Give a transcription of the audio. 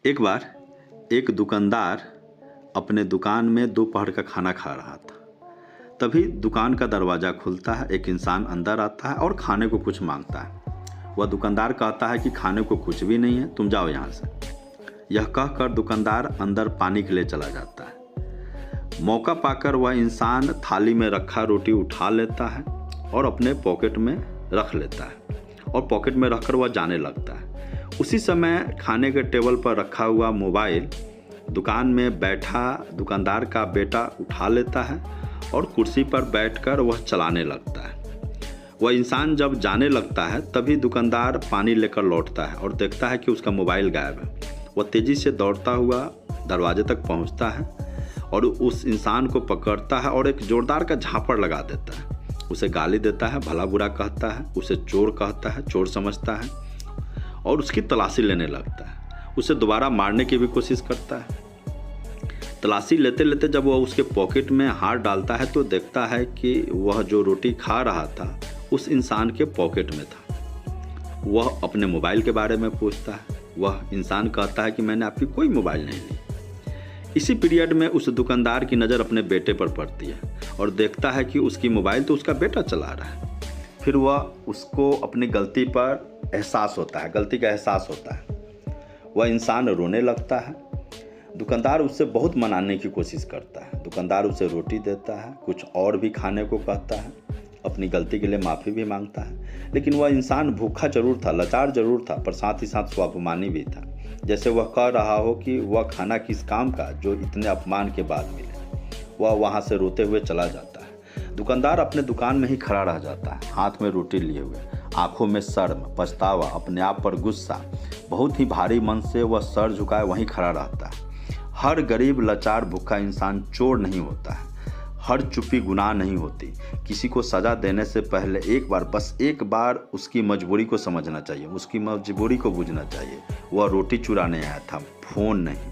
एक बार एक दुकानदार अपने दुकान में दोपहर का खाना खा रहा था। तभी दुकान का दरवाज़ा खुलता है, एक इंसान अंदर आता है और खाने को कुछ मांगता है। वह दुकानदार कहता है कि खाने को कुछ भी नहीं है, तुम जाओ यहाँ से। यह कहकर दुकानदार अंदर पानी के लिए चला जाता है। मौका पाकर वह इंसान थाली में रखा रोटी उठा लेता है और अपने पॉकेट में रख लेता है और पॉकेट में रखकर वह जाने लगता है। उसी समय खाने के टेबल पर रखा हुआ मोबाइल दुकान में बैठा दुकानदार का बेटा उठा लेता है और कुर्सी पर बैठकर वह चलाने लगता है। वह इंसान जब जाने लगता है तभी दुकानदार पानी लेकर लौटता है और देखता है कि उसका मोबाइल गायब है। वह तेज़ी से दौड़ता हुआ दरवाजे तक पहुंचता है और उस इंसान को पकड़ता है और एक जोरदार का झापड़ लगा देता है। उसे गाली देता है, भला बुरा कहता है, उसे चोर कहता है, चोर समझता है और उसकी तलाशी लेने लगता है। उसे दोबारा मारने की भी कोशिश करता है। तलाशी लेते लेते जब वह उसके पॉकेट में हाथ डालता है तो देखता है कि वह जो रोटी खा रहा था उस इंसान के पॉकेट में था। वह अपने मोबाइल के बारे में पूछता है। वह इंसान कहता है कि मैंने आपकी कोई मोबाइल नहीं ली। इसी पीरियड में उस दुकानदार की नज़र अपने बेटे पर पड़ती है और देखता है कि उसकी मोबाइल तो उसका बेटा चला रहा है। फिर वह उसको अपनी गलती पर एहसास होता है, गलती का एहसास होता है। वह इंसान रोने लगता है। दुकानदार उससे बहुत मनाने की कोशिश करता है। दुकानदार उसे रोटी देता है, कुछ और भी खाने को कहता है, अपनी गलती के लिए माफ़ी भी मांगता है। लेकिन वह इंसान भूखा जरूर था, लाचार जरूर था, पर साथ ही साथ स्वाभिमानी भी था। जैसे वह कह रहा हो कि वह खाना किस काम का जो इतने अपमान के बाद मिले। वह वहाँ से रोते हुए चला जाता है। दुकानदार अपने दुकान में ही खड़ा रह जाता है, हाथ में रोटी लिए हुए, आंखों में शर्म, पछतावा, अपने आप पर गुस्सा। बहुत ही भारी मन से वह सर झुकाए वहीं खड़ा रहता है। हर गरीब लाचार भूखा इंसान चोर नहीं होता है। हर चुप्पी गुनाह नहीं होती। किसी को सज़ा देने से पहले एक बार, बस एक बार उसकी मजबूरी को समझना चाहिए, उसकी मजबूरी को बूझना चाहिए। वह रोटी चुराने आया था, फ़ोन नहीं।